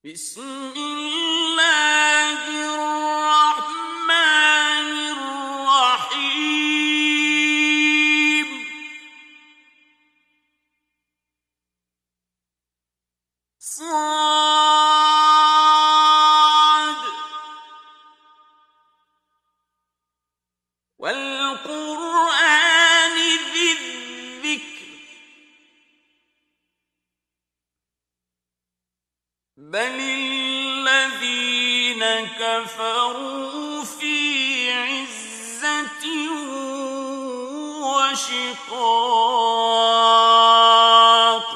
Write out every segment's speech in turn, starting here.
بسم الله الرحمن الرحيم صاد والقرآن ذي الذكر بل الذين كفروا في عزة وشقاق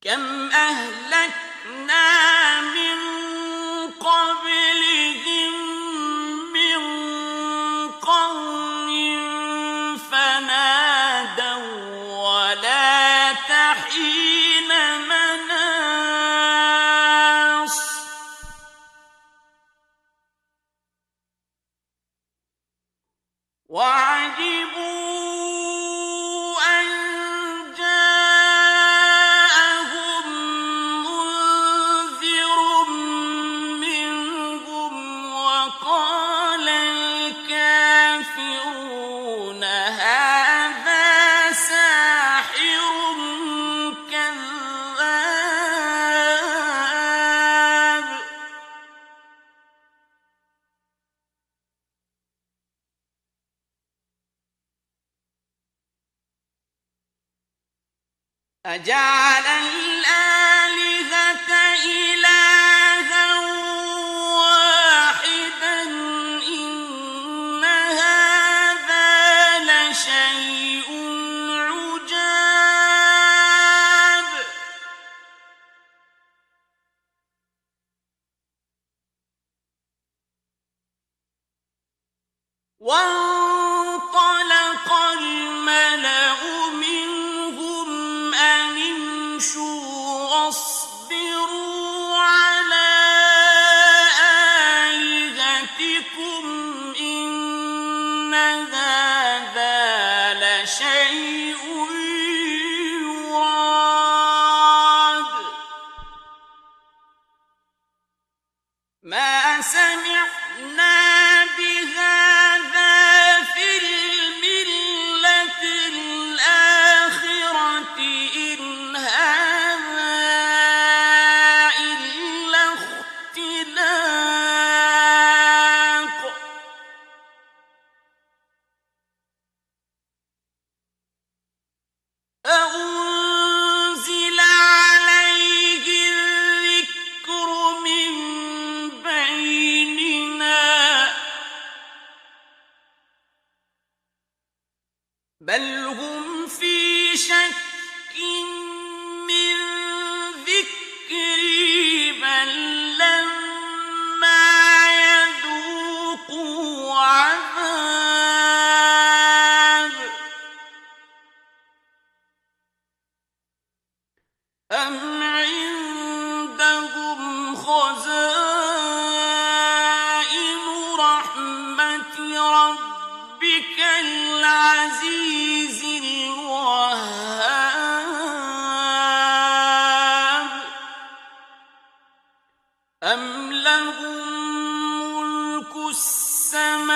كم أهلكنا من قبلهم من قرن فنادوا ولا تحين مناص وعجبوا أن جاءهم منذر منهم وقال الكافرون هذا ساحر كذاب أجعل الآلهة إلها واحدا إن هذا لشيء عجاب وانطلق الملأ منهم أن امشوا واصبروا على آلهتكم إن هذا لشيء يراد ما سمعنا بهذا في الملة الآخرة إن هذا إلا اختلاق أأنزل عليه الذكر من بيننا بل هم في شك من ذكري بل لما يذوقوا عذاب أم عندهم خزائن رحمة ربك العزيز الوهاب أم لهم ملك السماوات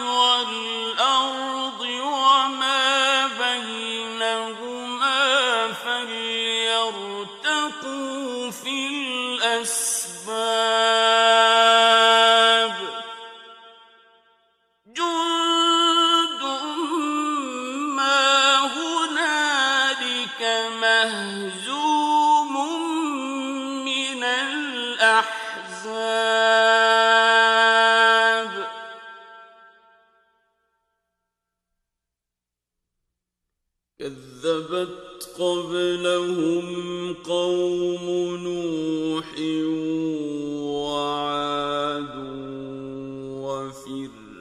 والأرض وما بينهما فليرتقوا في الأسباب جند ما هنالك مهزوم من الأحزاب كذبت قبلهم قوم نوح وعاد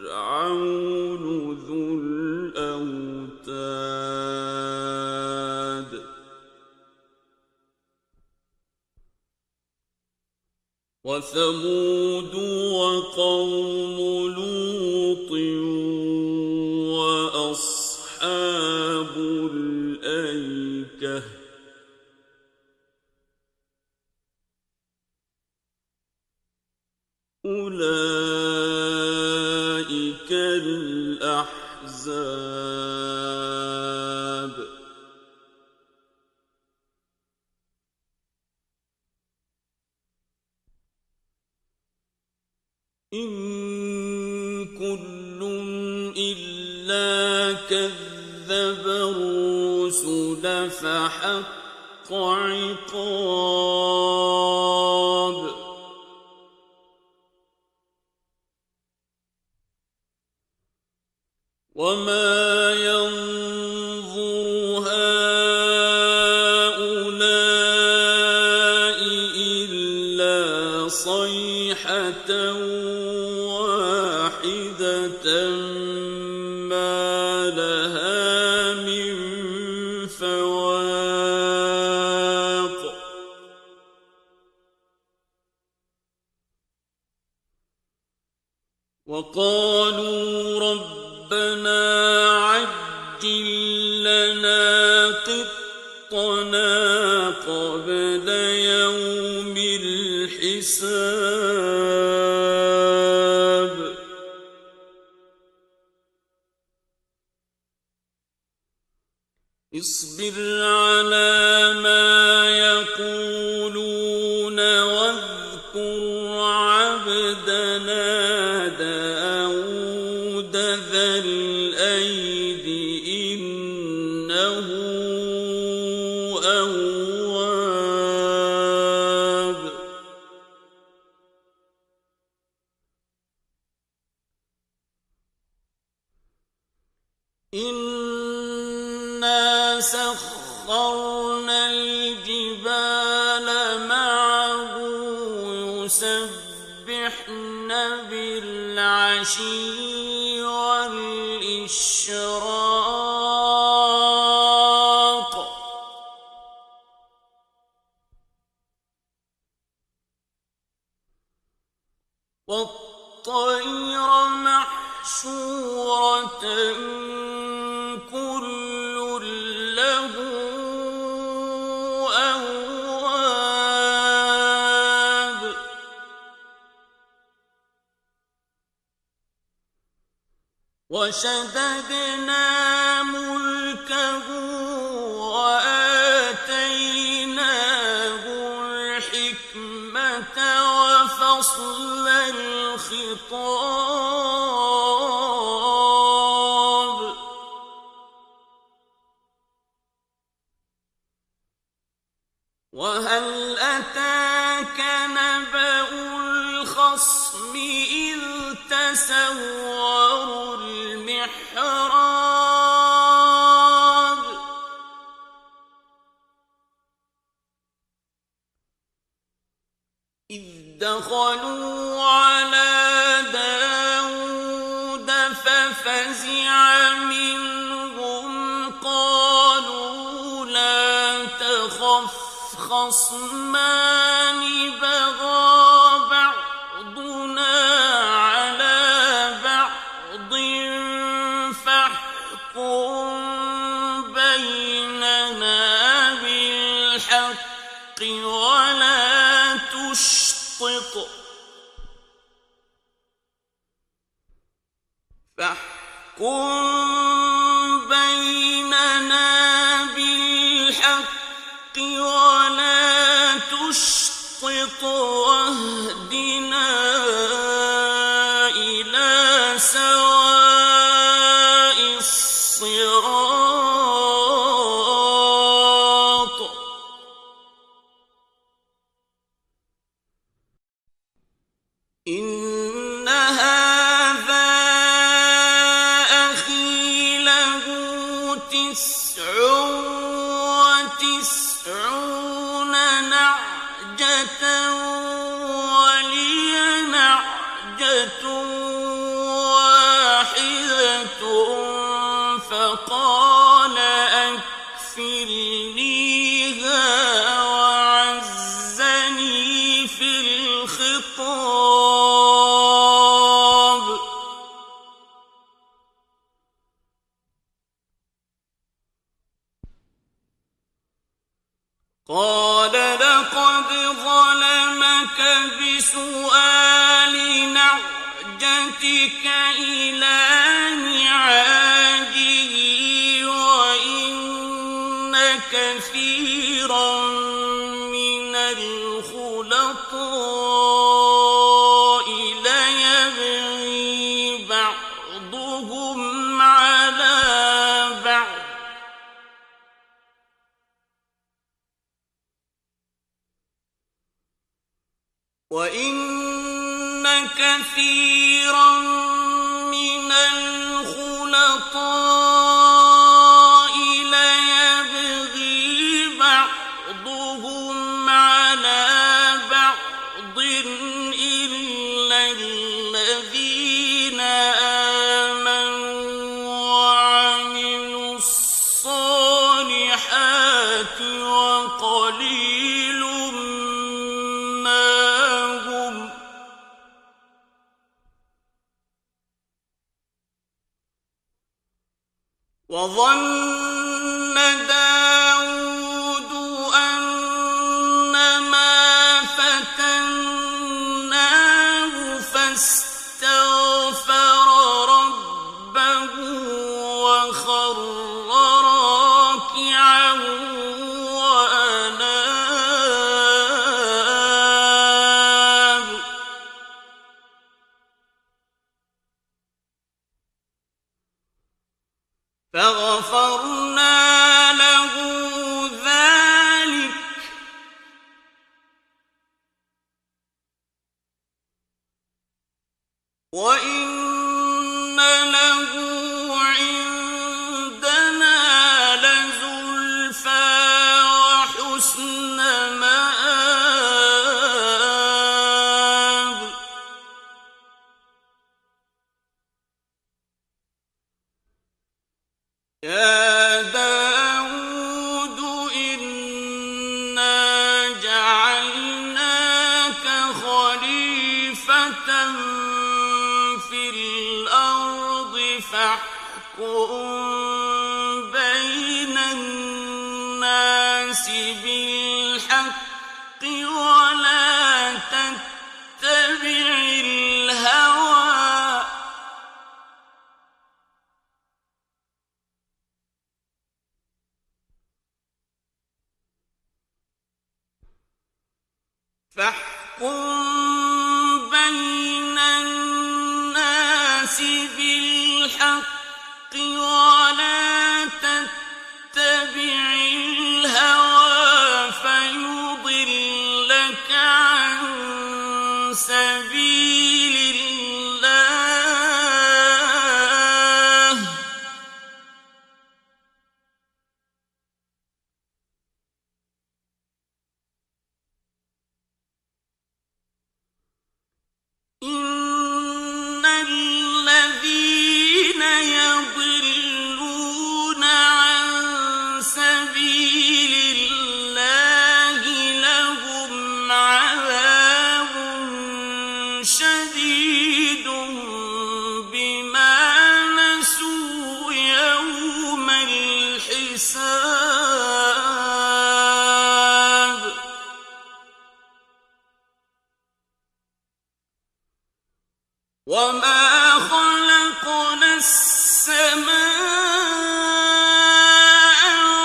وفرعون ذو الأوتاد وثمود وقوم لوط وأصحاب أصحاب الأيكة أولئك الأحزاب إن كل إلا كذب الرسل فحق عقاب وما ينظر هؤلاء إلا صيحة واحدة ما لها من فواق وقالوا ربنا عجل لنا قطنا قبل يوم الحساب اصبر على ما يقولون واذكر عبدنا داود ذا الأيد إنه أواب إنا سخرنا الجبال معه يسبحن بالعشي والإشراق والطير محشورة كل له أواب وشددنا ملكه وآتيناه الحكمة وفصل الخطاب وهل أتاك نبأ الخصم إذ تسوروا المحراب إذ دخلوا على داود ففزع منهم قالوا لا تخف خصمان بغى بعضنا على بعض فاحكم بيننا بالحق ولا تشطط فاحكم بيننا بالحق ولا تشطط واهدنا إلى سواء الصراط إن هذا أخي له 99 نعجة ولي نعجة واحدة فقال أكفلنيها وعزني في الخطاب قال لقد ظلمك بسؤال نعجتك إلى نعاجه وإن كثيرا من الخلطاء ليبغي بعضهم على بعض وإن كثيرا من الخلطاء ليبغي بعضهم على بعض إلا الذين آمنوا وعملوا الصالحات وقليل وظن داود أنما فتناه فاستغفر ربه وخر راكعا وأناب فغفرنا له ذلك وإن له عندنا لزلفى وحسن مآب يا داود إنا جعلناك خليفة في الأرض فاحكم بين الناس بالحق ولا تتبع الهوى ولا تتبع الهوى فيضلك عن سبيل الله إن الذين يضلون عن سبيل الله لهم عذاب شديد بما نسوا يوم الحساب وما خلقنا السماء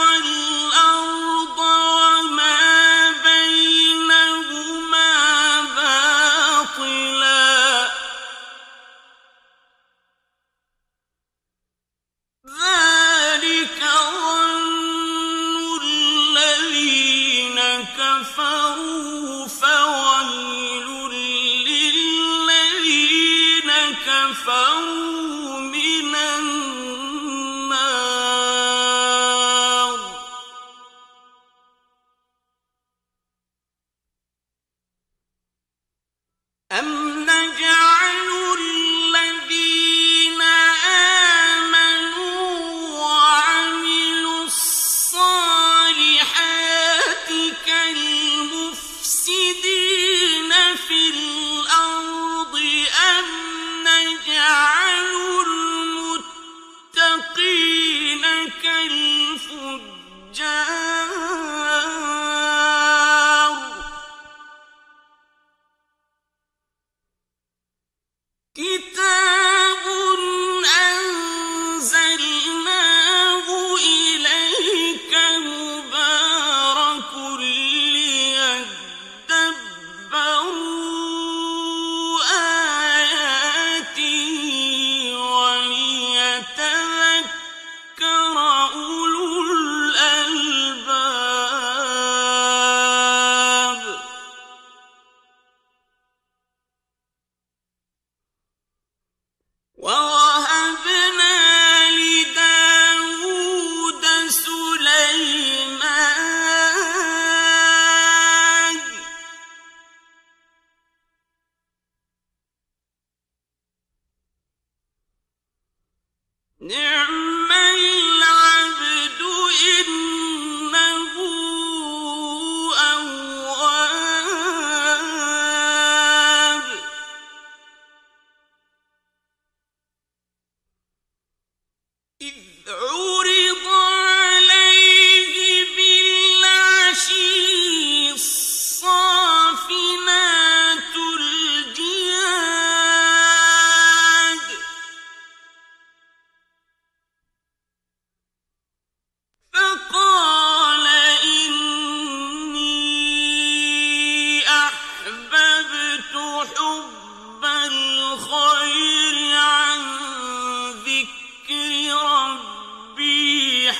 والأرض وما بينهما باطلا ذلك ظن الذين كفروا فويل للذين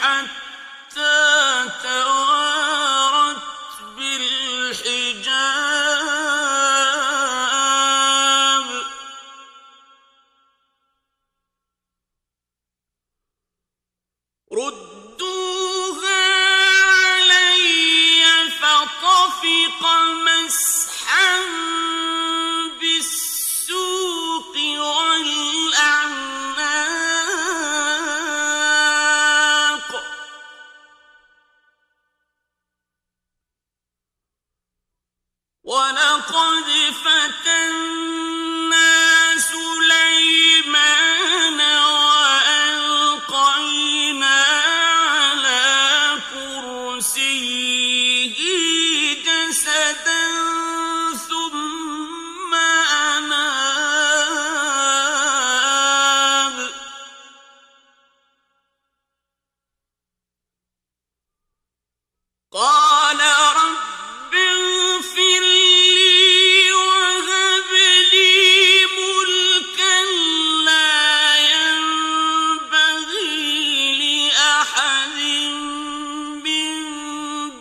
حتى توارت بالحجاب ردوها علي فطفق مسحا بالسوق والأعناق ولقد فتنا سليمان وألقينا على كرسيه جسدا ثم أناب قال رب اغفر لي وهب لي ملكا لا ينبغي لأحد من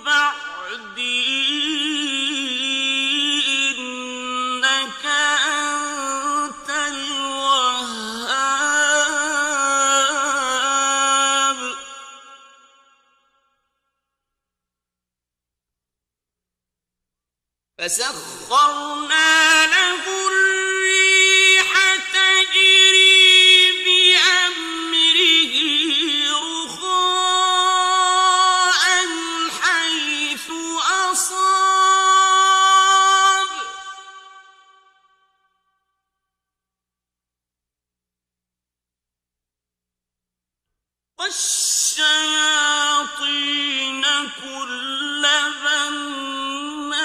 بعدي إنك أنت الوهاب فسخرنا له الريح تجري بأمره رخاء حيث أصاب والشياطين كل بناء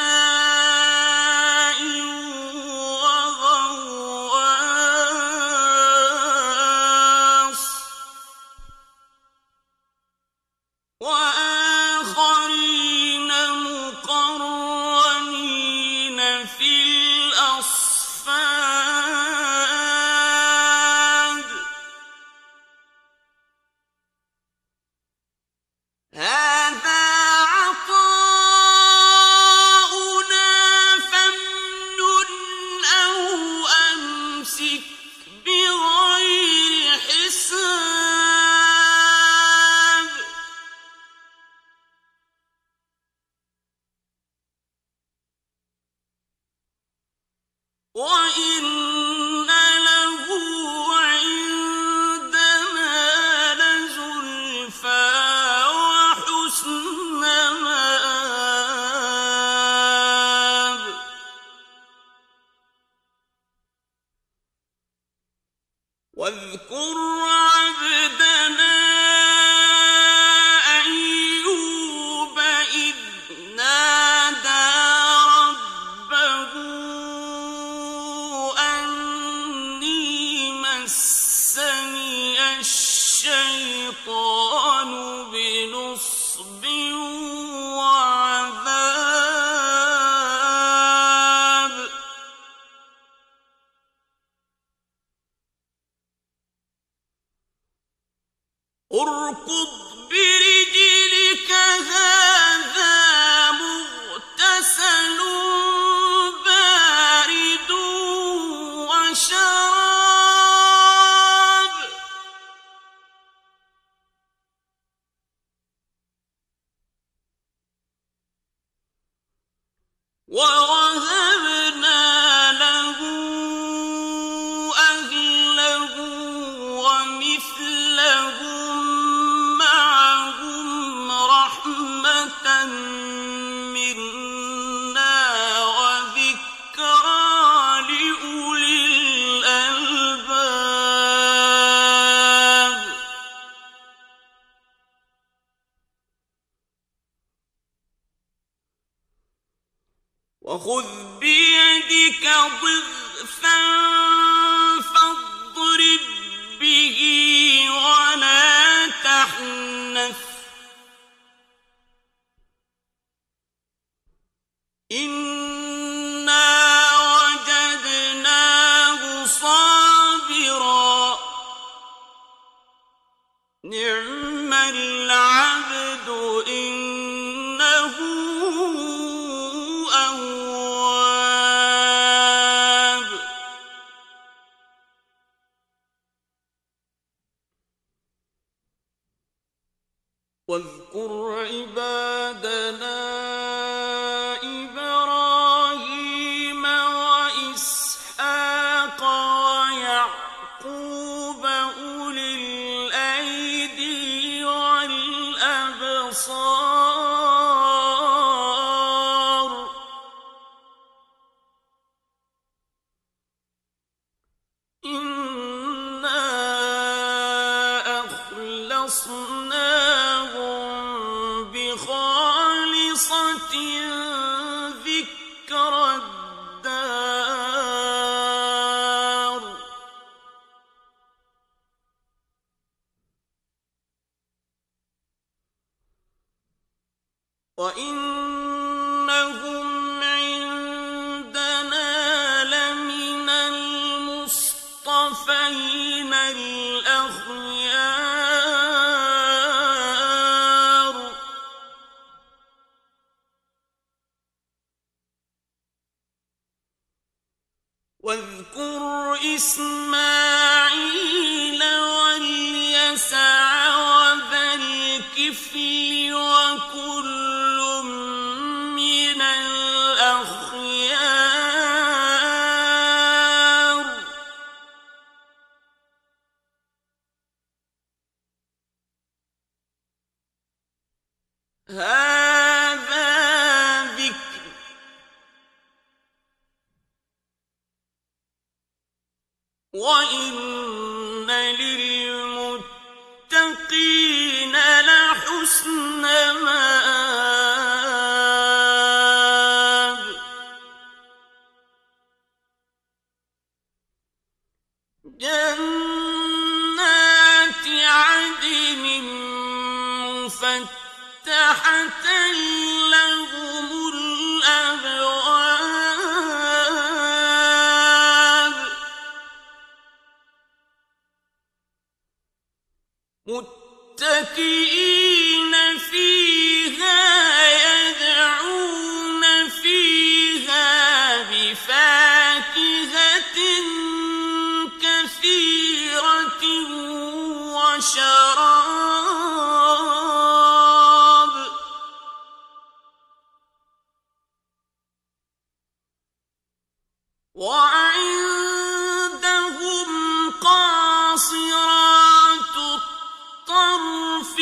وغواص وآخرين مقرنين في الأصفاد هذا عطاؤنا فامنن أو أمسك بغير حساب وإن له عندنا لزلفى وحسن مآب واذكر عبدنا أيوب إذ نادى ربه أني مسني الشيطان بنصب وعذاب اركض برجلك هذا مغتسل بارد وشراب ووهبنا له أهله ومثلهم معهم رحمة منا وذكرى لأولي الألباب وخذ بيدك ضغثا فاضرب به ولا تحنث إنا وجدناه صابرا نعم العبد واذكر عبادنا إبراهيم وإسحاق ويعقوب أولي الأيدي والأبصار إنا أخلصناهم بخالصة ذكرى الدار وإنهم عندنا لمن المصطفين الأخيار واذكر إسماعيل واليسع وذا الكفل وكل من الأخيار هذا ذكر وإن للمتقين لحسن مآب جنات عدن مفتحة لهم الأبواب متكئين فيها يدعون فيها بفاكهة كثيرة وشراب وعندهم قاصرات الطرف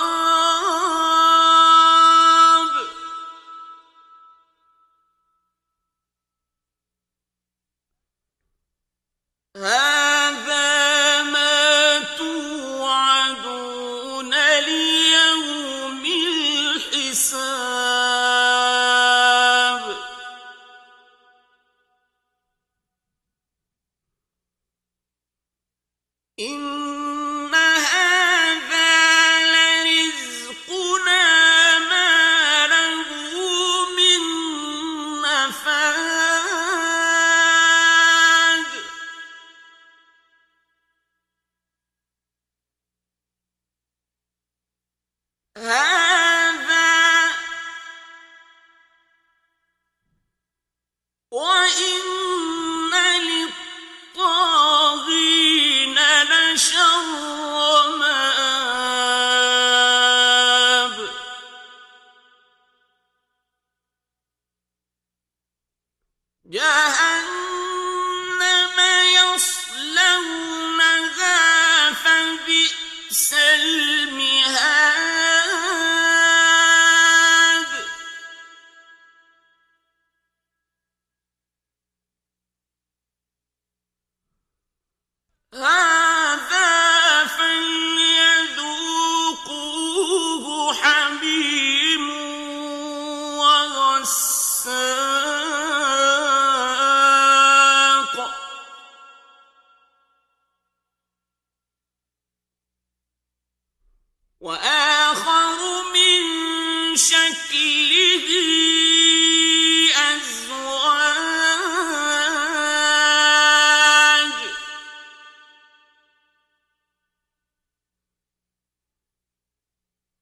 أتراب هذا ما توعدون ليوم الحساب إن هذا لرزقنا ما له من نفاد هذا وإن للطاغين لشر مآب جهنم يصلونها فبئس المهاد هذا فليذوقوه حميم وغساق وآخر من شكله أزواج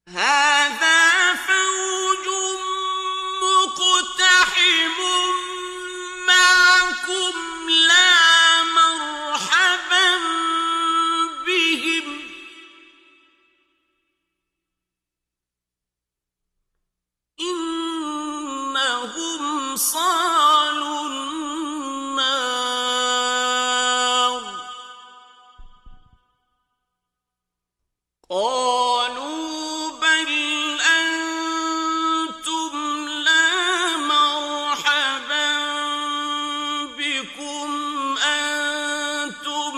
هذا فوج مقتحم معكم لا مرحبا بهم هم صالوا النار قالوا بل أنتم لا مرحبا بكم أنتم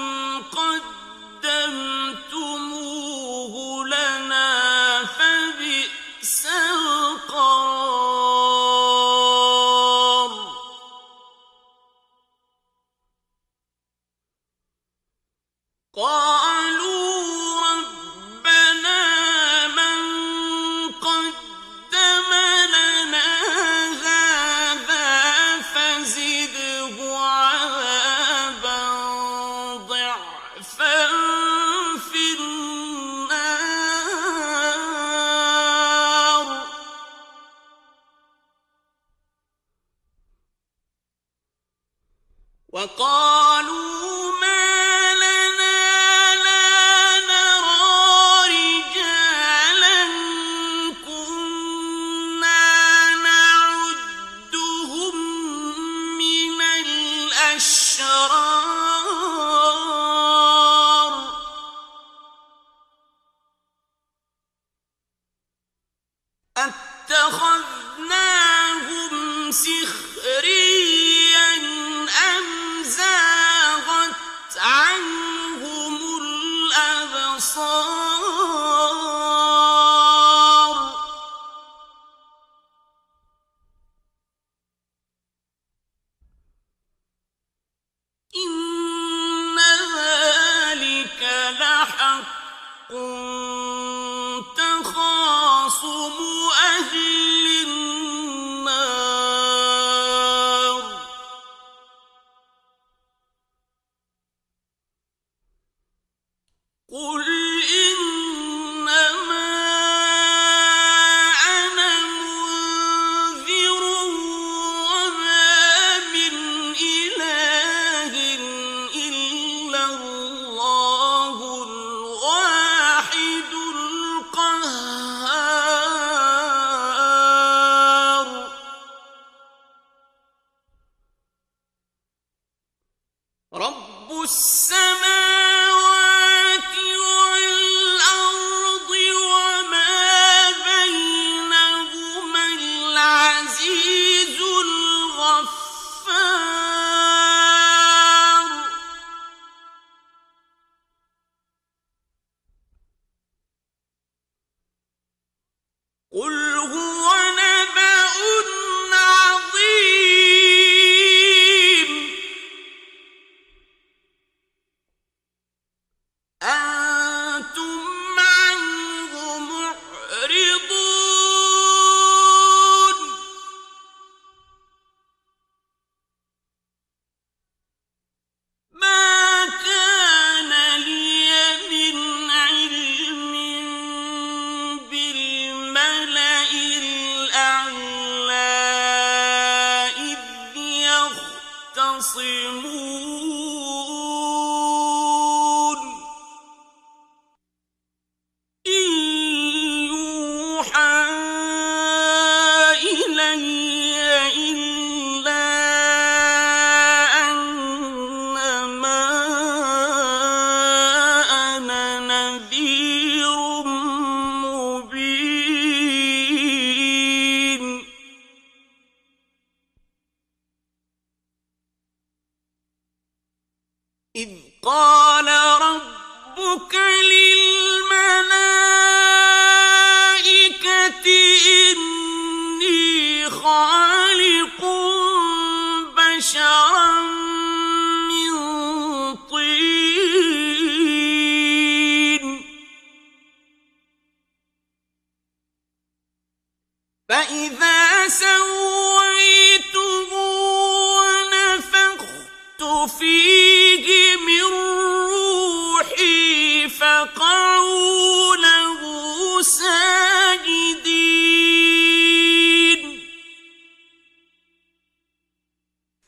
قدمتموه لنا فبئس القرار قالوا ربنا من قدم لنا هذا فزده عذابا ضعفا في النار وقالوا ما لنا لا نرى رجالا كنا نعدهم من الأشرار أتخذناهم سخريا أم زاغت عنهم الأبصار إن ذلك لحق تخاصم أهل النار قل إنما أنا منذر وما من إله إلا الله الواحد القهار رب السماوات والأرض وما بينهما العزيز الغفار قل هو نبأ عظيم أنتم عنه معرضون ما كان لي من علم بالملأ الأعلى إذ يختصمون إن يوحى إلي إلا أنما أنا نذير مبين إذ قال ربك للملائكة إني خالق بشرا من طين فإذا سويته ونفخت فيه من روحي فقعوا له ساجدين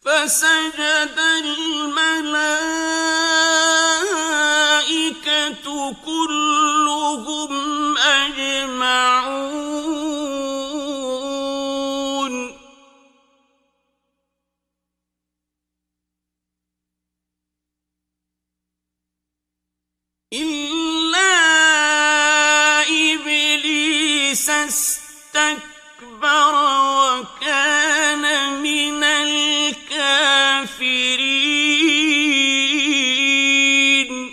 فسجد الملائكة كلهم أجمعون فاستكبر وكان من الكافرين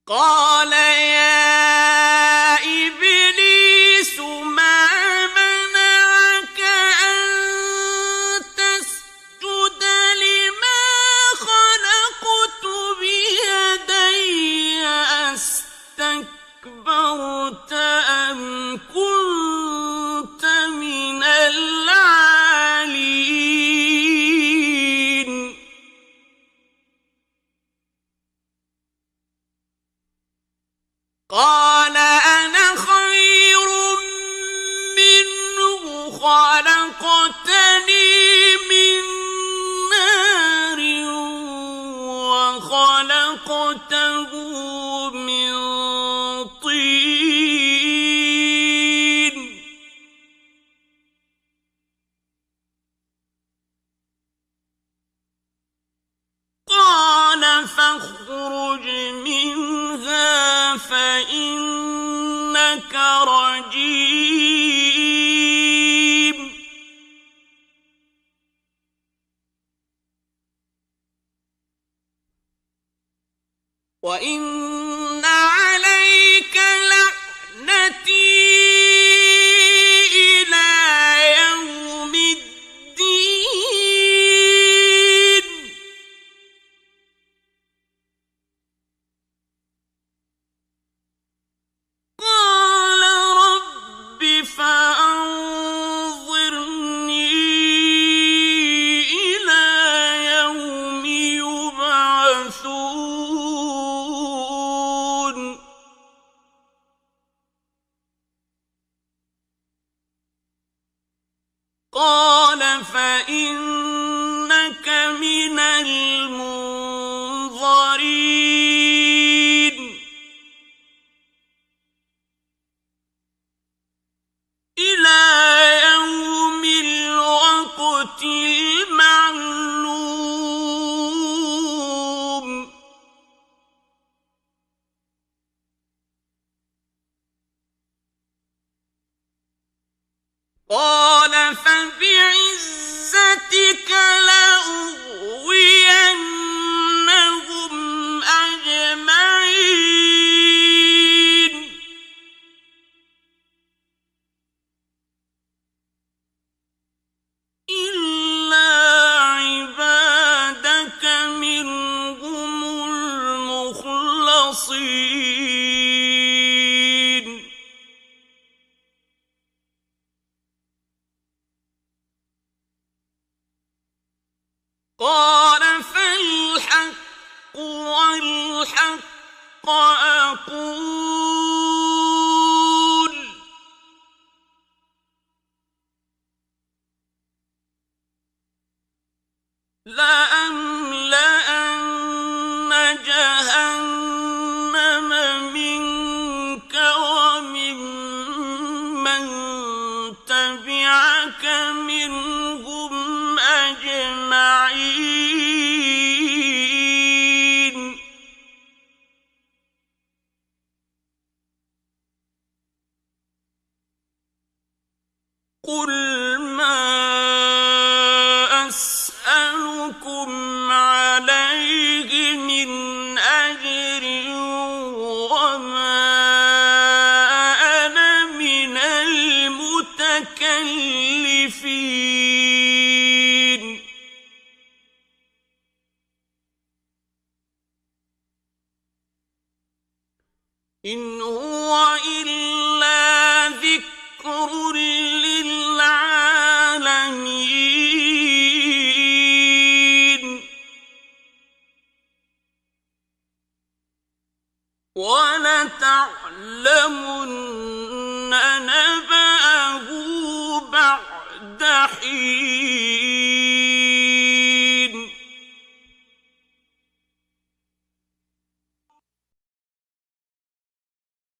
قال يا إبليس ما منعك أن تسجد لما خلقت بيدي أستكبرت أم كنت من العالين قال أنا خير منه خلقتني من نار وخلقته من طين قال فاخرج منها فإنك رجيم وإن عليك لعنتي إلى يوم الدين قال رب فأنظرني إلى يوم يبعثون قال فإنك من المنظرين إلى يوم الوقت المعلوم قال فبعزتك لأغوينهم أجمعين إلا عبادك منهم المخلصين قال فالحق والحق أقول لأملأن جهنم منك وممن تبعك منهم أجمعين قل ما أسألكم عليه من أجر وما أنا من المتكلفين إن هو إلا ذكر للعالمين ولتعلمن نبأه بعد حين